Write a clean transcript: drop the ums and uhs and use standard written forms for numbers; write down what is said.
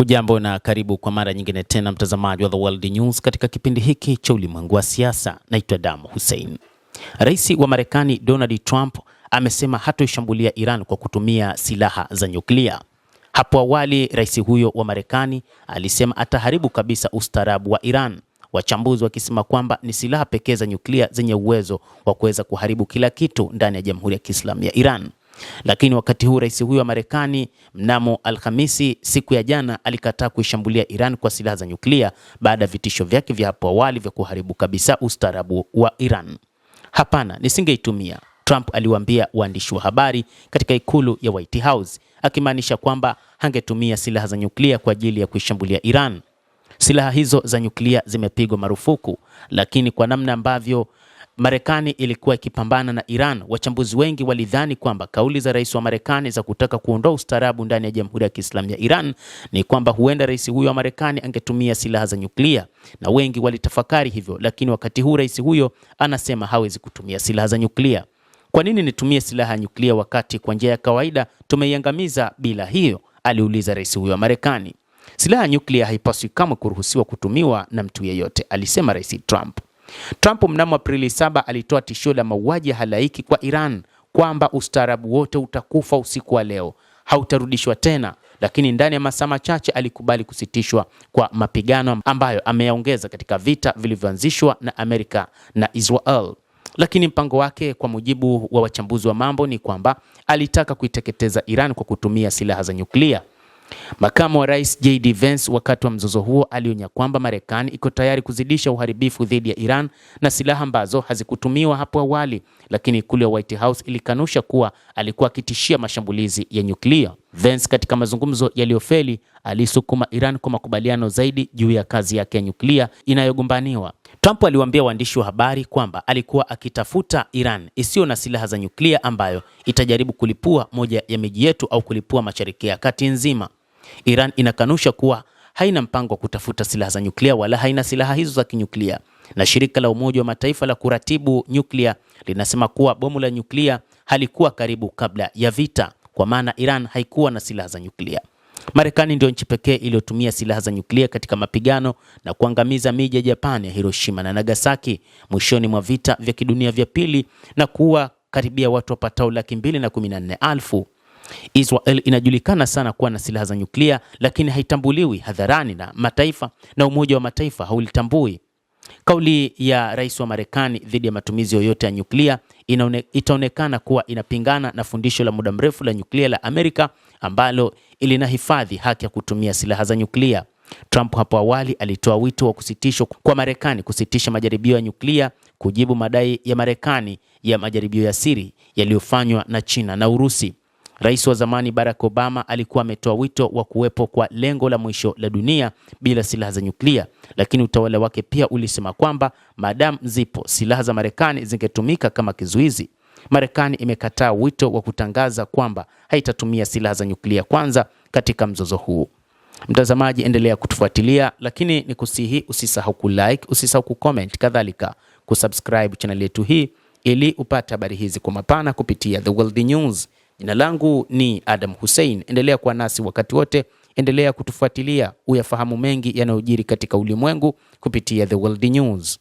Hujambo na karibu kwa mara nyingine tena mtazamaji wa The World News katika kipindi hiki cha ulimwengu wa siasa. Naitwa Damu Hussein. Rais wa Marekani Donald Trump amesema hatoishambulia Iran kwa kutumia silaha za nyuklia. Hapo awali rais huyo wa Marekani alisema ataharibu kabisa ustaarabu wa Iran, wachambuzi wakisema kwamba ni silaha pekee za nyuklia zenye uwezo wa kuweza kuharibu kila kitu ndani ya Jamhuri ya Kiislamu ya Iran. Lakini wakati huu rais huyo wa Marekani mnamo Alhamisi siku ya jana alikataa kuishambulia Iran kwa silaha za nyuklia baada ya vitisho vyake vya hapo awali vya kuharibu kabisa ustaarabu wa Iran. Hapana, nisingeitumia, Trump aliwaambia waandishi wa habari katika ikulu ya White House, akimaanisha kwamba hangetumia silaha za nyuklia kwa ajili ya kuishambulia Iran. Silaha hizo za nyuklia zimepigwa marufuku, lakini kwa namna ambavyo Marekani ilikuwa ikipambana na Iran, wachambuzi wengi walidhani kwamba kauli za rais wa Marekani za kutaka kuondoa ustaarabu ndani ya Jamhuri ya Kiislamu ya Iran ni kwamba huenda rais huyo wa Marekani angetumia silaha za nyuklia, na wengi walitafakari hivyo. Lakini wakati huu rais huyo anasema hawezi kutumia silaha za nyuklia. Kwa nini nitumie silaha ya nyuklia wakati kwa njia ya kawaida tumeiangamiza bila hiyo? Aliuliza rais huyo wa Marekani. Silaha ya nyuklia haipaswi kama kuruhusiwa kutumiwa na mtu yeyote, alisema rais Trump. Trump mnamo Aprili 7 alitoa tishio la mauaji ya halaiki kwa Iran kwamba ustaarabu wote utakufa usiku wa leo, hautarudishwa tena, lakini ndani ya masaa machache alikubali kusitishwa kwa mapigano ambayo ameyaongeza katika vita vilivyoanzishwa na Amerika na Israel. Lakini mpango wake kwa mujibu wa wachambuzi wa mambo ni kwamba alitaka kuiteketeza Iran kwa kutumia silaha za nyuklia. Makamu wa rais J.D. Vance wakati wa mzozo huo alionya kwamba Marekani iko tayari kuzidisha uharibifu dhidi ya Iran na silaha ambazo hazikutumiwa hapo awali, lakini ikulu ya White House ilikanusha kuwa alikuwa akitishia mashambulizi ya nyuklia. Vance katika mazungumzo yaliyofeli alisukuma Iran kwa makubaliano zaidi juu ya kazi yake ya nyuklia inayogombaniwa. Trump aliwaambia waandishi wa habari kwamba alikuwa akitafuta Iran isiyo na silaha za nyuklia ambayo itajaribu kulipua moja ya miji yetu au kulipua Mashariki ya Kati nzima. Iran inakanusha kuwa haina mpango wa kutafuta silaha za nyuklia wala haina silaha hizo za kinyuklia. Na shirika la Umoja wa Mataifa la kuratibu nyuklia linasema kuwa bomu la nyuklia halikuwa karibu kabla ya vita, kwa maana Iran haikuwa na silaha za nyuklia. Marekani ndio nchi pekee iliyotumia silaha za nyuklia katika mapigano na kuangamiza miji ya Japan ya Hiroshima na Nagasaki mwishoni mwa vita vya kidunia vya pili na kuua karibia watu wapatao 214,000. Israel inajulikana sana kuwa na silaha za nyuklia, lakini haitambuliwi hadharani na mataifa, na Umoja wa Mataifa haulitambui. Kauli ya rais wa Marekani dhidi ya matumizi yoyote ya nyuklia itaonekana kuwa inapingana na fundisho la muda mrefu la nyuklia la Amerika ambalo ilinahifadhi haki ya kutumia silaha za nyuklia. Trump hapo awali alitoa wito wa kusitishwa kwa Marekani kusitisha majaribio ya nyuklia kujibu madai ya Marekani ya majaribio ya siri yaliyofanywa na China na Urusi. Rais wa zamani Barack Obama alikuwa ametoa wito wa kuwepo kwa lengo la mwisho la dunia bila silaha za nyuklia, lakini utawala wake pia ulisema kwamba maadamu zipo silaha za Marekani zingetumika kama kizuizi. Marekani imekataa wito wa kutangaza kwamba haitatumia silaha za nyuklia kwanza katika mzozo huu. Mtazamaji, endelea kutufuatilia, lakini nikusihi usisahau kulike, usisahau kucomment, kadhalika kusubscribe channel yetu hii ili upate habari hizi kwa mapana kupitia The World News. Jina langu ni Adam Hussein. Endelea kuwa nasi wakati wote, endelea kutufuatilia uyafahamu mengi yanayojiri katika ulimwengu kupitia The World News.